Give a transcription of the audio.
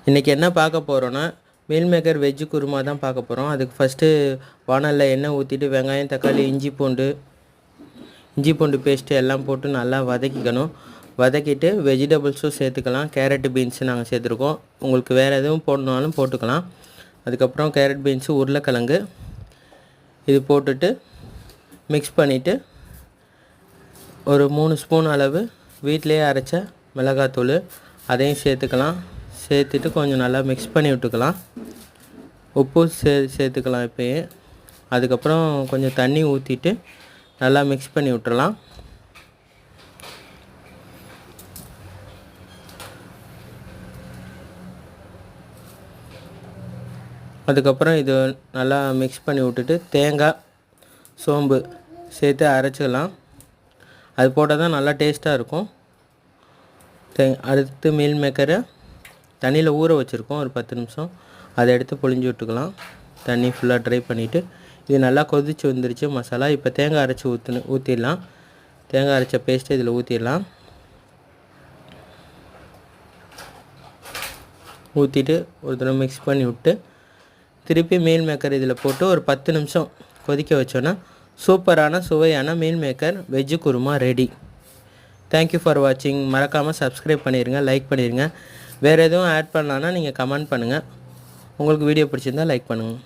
இன்றைக்கி என்ன பார்க்க போகிறோன்னா மீல் மேக்கர் வெஜ்ஜு குருமா தான் பார்க்க போகிறோம். அதுக்கு ஃபஸ்ட்டு வானலில் எண்ணெய் ஊற்றிட்டு வெங்காயம், தக்காளி, இஞ்சி பூண்டு பேஸ்ட்டு எல்லாம் போட்டு நல்லா வதக்கிக்கணும். வதக்கிட்டு வெஜிடபிள்ஸும் சேர்த்துக்கலாம். கேரட்டு, பீன்ஸு நாங்கள் சேர்த்துருக்கோம். உங்களுக்கு வேறு எதுவும் போடணுனாலும் போட்டுக்கலாம். அதுக்கப்புறம் கேரட், பீன்ஸு, உருளைக்கிழங்கு இது போட்டுட்டு மிக்ஸ் பண்ணிவிட்டு ஒரு 3 ஸ்பூன் அளவு வீட்டிலேயே அரைச்ச மிளகாத்தூள் அதையும் சேர்த்துக்கலாம். சேர்த்துட்டு கொஞ்சம் நல்லா மிக்ஸ் பண்ணி விட்டுக்கலாம். உப்பு சேர்த்துக்கலாம் இப்போயே. அதுக்கப்புறம் கொஞ்சம் தண்ணி ஊற்றிட்டு நல்லா மிக்ஸ் பண்ணி விட்டுறலாம். அதுக்கப்புறம் இது நல்லா மிக்ஸ் பண்ணி விட்டுட்டு தேங்காய், சோம்பு சேர்த்து அரைச்சிக்கலாம். அது போட்டால் தான் நல்லா டேஸ்ட்டாக இருக்கும். அடுத்து மீல் மேக்கரை தண்ணியில் ஊற வச்சுருக்கோம் ஒரு 10 நிமிஷம். அதை எடுத்து புழிஞ்சு விட்டுக்கலாம். தண்ணி ஃபுல்லாக ட்ரை பண்ணிவிட்டு இது நல்லா கொதிச்சு வந்துருச்சு மசாலா. இப்போ தேங்காய் அரைச்சி ஊற்றிடலாம். தேங்காய் அரைச்ச பேஸ்ட்டு இதில் ஊற்றிடலாம். ஊற்றிட்டு ஒரு தடவை மிக்ஸ் பண்ணி விட்டு திருப்பி மீல் மேக்கர் இதில் போட்டு ஒரு 10 நிமிஷம் கொதிக்க வச்சோன்னா சூப்பரான சுவையான meal maker veg kurma ready. Thank you for வாட்சிங். மறக்காமல் சப்ஸ்கிரைப் பண்ணிடுங்க, லைக் பண்ணிடுங்க. வேறு எதுவும் ஆட் பண்ணலான்னா நீங்கள் கமெண்ட் பண்ணுங்கள். உங்களுக்கு வீடியோ பிடிச்சிருந்தால் லைக் பண்ணுங்கள்.